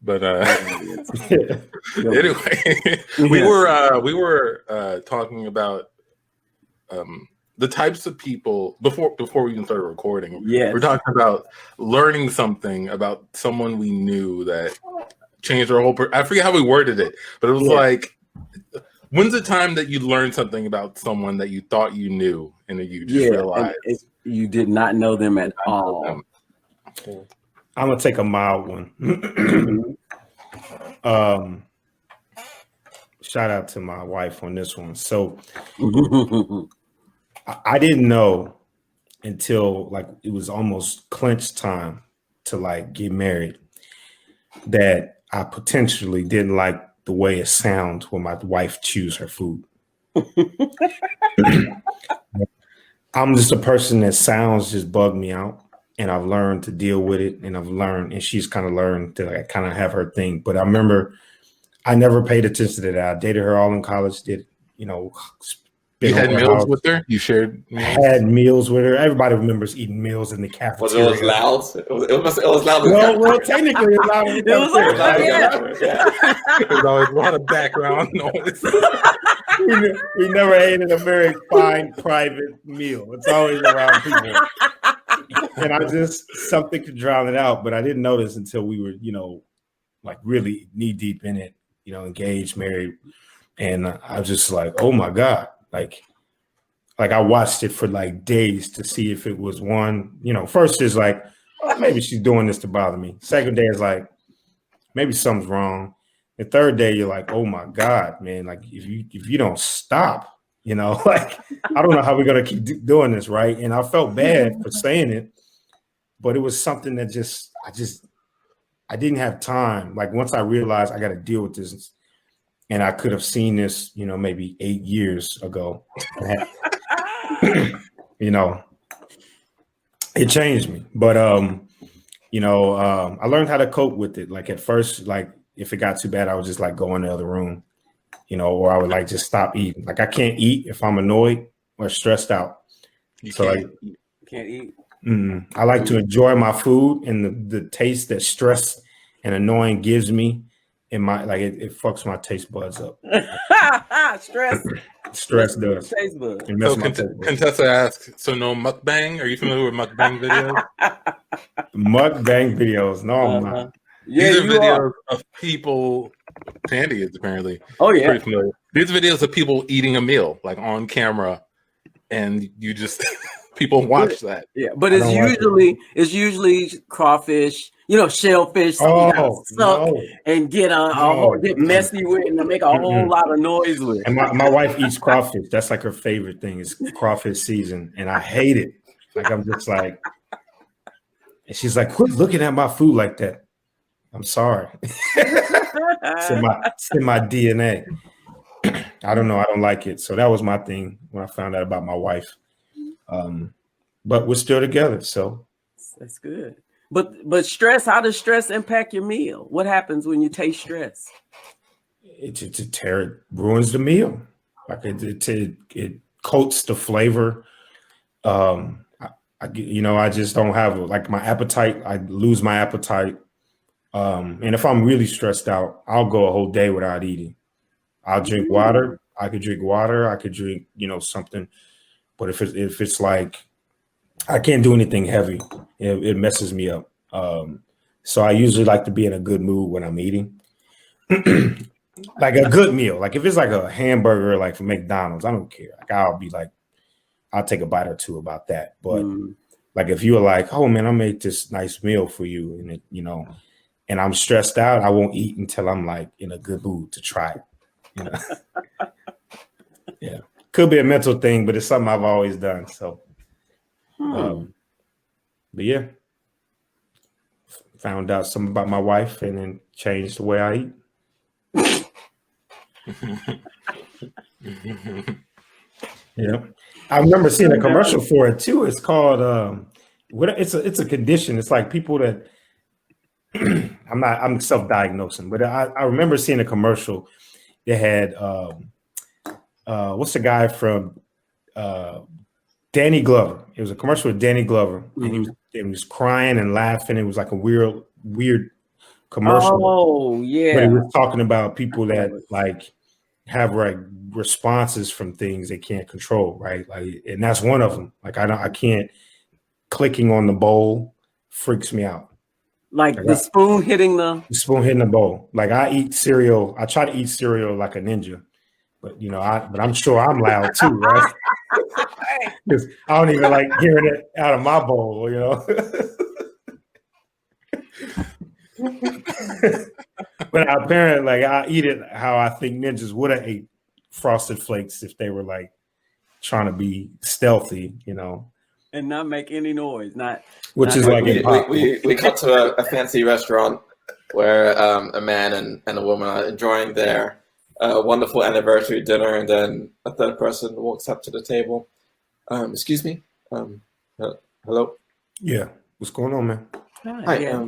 But anyway, we were talking about the types of people before we even started recording. Yes. We're talking about learning something about someone we knew that changed our whole. I forget how we worded it, but it was like, when's the time that you learned something about someone that you thought you knew and then you just realized you did not know them at all? I'm gonna take a mild one. Shout out to my wife on this one. So I didn't know until like it was almost clinch time to like get married that I potentially didn't like the way it sounds when my wife chews her food. I'm just a person that sounds just bug me out, and I've learned to deal with it, and she's kind of learned to like, kind of have her thing. But I remember I never paid attention to that. I dated her all in college. You had meals with her? You shared meals? I had meals with her. Everybody remembers eating meals in the cafeteria. Was it loud? It was loud. Well, technically, it's loud. It was There's always a lot of background noise. We never ate in a very fine, private meal. It's always around people. And something could drown it out, but I didn't notice until we were, like really knee deep in it, engaged, married. And I was just like, oh my God. Like I watched it for like days to see if it was one, first is like, oh, maybe she's doing this to bother me. Second day is like, maybe something's wrong. The third day, you're like, oh my God, man, like if you don't stop, like, I don't know how we're going to keep doing this. Right. And I felt bad for saying it, but it was something that I didn't have time. Like once I realized I got to deal with this, and I could have seen this, maybe 8 years ago. It changed me. But, I learned how to cope with it. Like at first, like if it got too bad, I would just like go in the other room, or I would like just stop eating. Like I can't eat if I'm annoyed or stressed out. You can't eat. I like to enjoy my food and the taste that stress and annoying gives me. It fucks my taste buds up. Stress does. Taste buds. So Contessa asks, so no mukbang? Are you familiar with mukbang videos? Mukbang videos. No, I'm not. These are videos of people. Tandy is apparently. Oh yeah. Pretty familiar. These are videos of people eating a meal, like on camera, and you just people watch that. Yeah, but it's usually crawfish, shellfish. And get messy with and make a whole lot of noise with. And my wife eats crawfish. That's like her favorite thing is crawfish season, and I hate it. Like I'm just like, and she's like, quit looking at my food like that. I'm sorry. It's in my DNA. I don't know. I don't like it. So that was my thing when I found out about my wife. But we're still together, so that's good. But stress, how does stress impact your meal? What happens when you taste stress? It ruins the meal. Like it coats the flavor. I just don't have like my appetite. I lose my appetite. And if I'm really stressed out, I'll go a whole day without eating. I'll drink water. I could drink water. I could drink, something. But if it's like I can't do anything heavy, it messes me up. So I usually like to be in a good mood when I'm eating. Like a good meal. Like if it's like a hamburger, like from McDonald's, I don't care. Like I'll take a bite or two about that. But like if you're like, oh man, I made this nice meal for you, and and I'm stressed out, I won't eat until I'm like in a good mood to try it. Yeah. Could be a mental thing, but it's something I've always done. So, but yeah, found out something about my wife and then changed the way I eat. Yeah, I remember seeing a commercial for it too. It's called it's a condition. It's like people that I'm self-diagnosing, but I remember seeing a commercial that had what's the guy from Danny Glover. It was a commercial with Danny Glover, and he was crying and laughing. It was like a weird commercial. Oh yeah. But he was talking about people that like have like responses from things they can't control, right? Like, and that's one of them. Like I can't. Clicking on the bowl freaks me out. Like the spoon hitting the bowl. Like I eat cereal. I try to eat cereal like a ninja, but but I'm sure I'm loud too, right? Because I don't even like hearing it out of my bowl, But apparently, like I eat it how I think ninjas would have ate Frosted Flakes if they were like trying to be stealthy, and not make any noise. Which is like we got to a fancy restaurant where a man and a woman are enjoying their wonderful anniversary dinner, and then a third person walks up to the table. Excuse me. Hello. Yeah. What's going on, man? Hi. Yeah.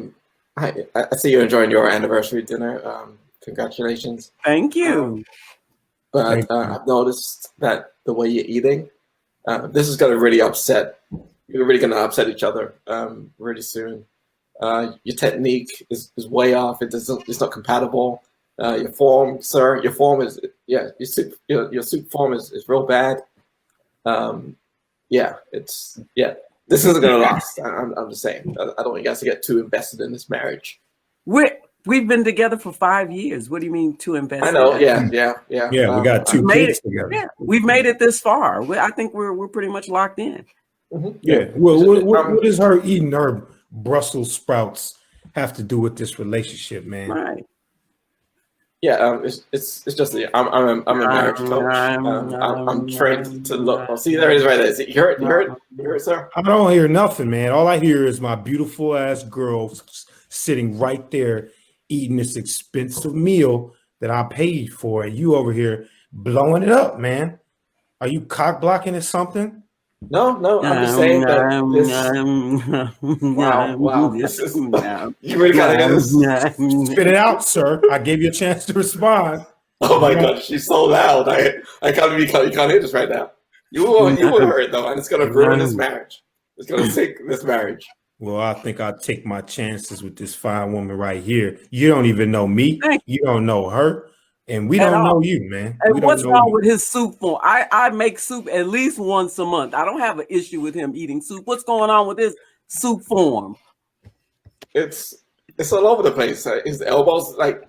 Hi. I see you're enjoying your anniversary dinner. Congratulations. Thank you. But I've noticed that the way you're eating, this is going to really upset. You're really going to upset each other really soon. Your technique is way off. It's not compatible. Your form, sir. Your form is your soup form is real bad. This isn't going to last. I'm just saying. I don't want you guys to get too invested in this marriage. We've been together for 5 years. What do you mean too invested? I know. Yeah. Yeah, we got 2 kids together. Yeah, we've made it this far. I think we're pretty much locked in. Mm-hmm. Yeah. Well, what does her eating her Brussels sprouts have to do with this relationship, man? Right. Yeah. It's just I'm a marriage coach. I'm trained to look. Oh, see, there it is, right there. You heard it, sir? I don't hear nothing, man. All I hear is my beautiful ass girl sitting right there eating this expensive meal that I paid for, and you over here blowing it up, man. Are you cock blocking or something? No, I'm just saying that wow. You really got to this. Spit it out, sir. I gave you a chance to respond. Oh my God, she's so loud. I can't you can't hear this right now. You will hear it though, and it's gonna ruin this marriage. It's gonna sink this marriage. Well, I think I'll take my chances with this fine woman right here. You don't even know me. You don't know her. And we don't know you, man. Hey, what's wrong with his soup form? I make soup at least once a month. I don't have an issue with him eating soup. What's going on with his soup form? It's all over the place. His elbows like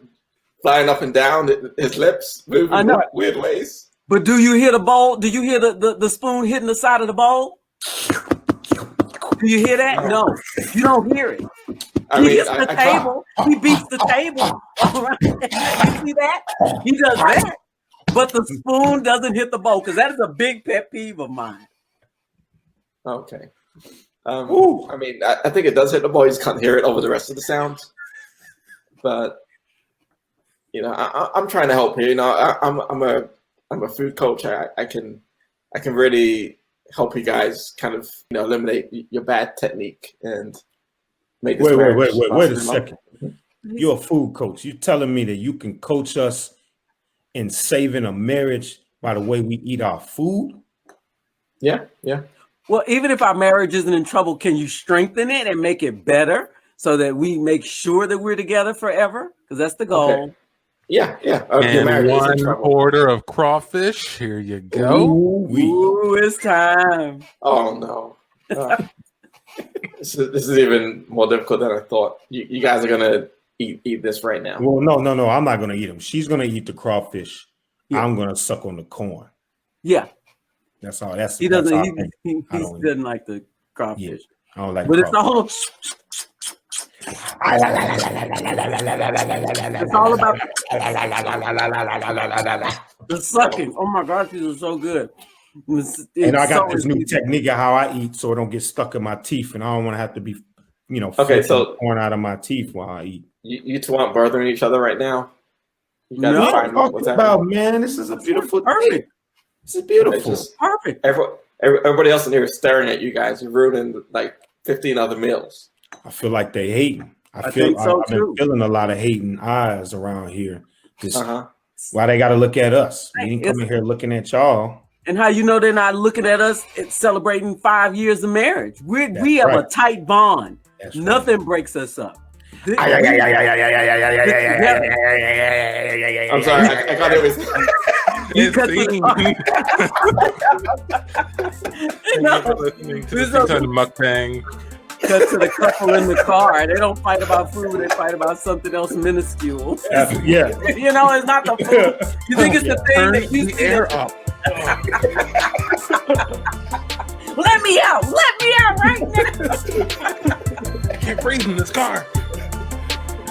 flying up and down. His lips moving weird ways. But do you hear the bowl? Do you hear the spoon hitting the side of the bowl? Do you hear that? No, you don't hear it. He hits the table. He beats the table. You see that? He does that. But the spoon doesn't hit the bowl because that is a big pet peeve of mine. Okay. I mean, I think it does hit the bowl. You just can't hear it over the rest of the sounds. But I'm trying to help here. I'm a food coach. I can really help you guys kind of eliminate your bad technique and make this wait a second. You're a food coach. You're telling me that you can coach us in saving a marriage by the way we eat our food? Yeah. Well, even if our marriage isn't in trouble, can you strengthen it and make it better so that we make sure that we're together forever? Because that's the goal. Okay. Yeah. And one order of crawfish. Here you go. Ooh, it's time. Oh no. This is even more difficult than I thought. You guys are gonna eat this right now. Well, no. I'm not gonna eat them. She's gonna eat the crawfish. Yeah. I'm gonna suck on the corn. Yeah. That's all. He doesn't. He doesn't like the crawfish. Yeah, I don't like. But it's all. It's all about the sucking. Oh my gosh, these are so good. And I got this new technique of how I eat so it don't get stuck in my teeth, and I don't want to have to be, okay, so corn out of my teeth while I eat. You two aren't bothering each other right now? No, what's about, man. This is a beautiful perfect. This is beautiful. Okay, perfect. Everybody else in here is staring at you guys. You're ruining like 15 other meals. I feel like they hating. I've been feeling a lot of hating eyes around here. Just why they got to look at us? We ain't coming here looking at y'all. And how you know they're not looking at us? It's celebrating 5 years of marriage. We have a tight bond. Nothing breaks us up. I'm sorry, I got it with. You cut to the mukbang. Cut to the couple in the car. They don't fight about food. They fight about something else minuscule. Yeah. You know, it's not the food. You think it's the thing that you see air up. Let me out right now. I can't breathe in this car.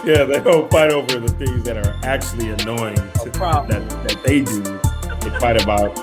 Yeah, they don't fight over the things that are actually annoying that they do. They fight about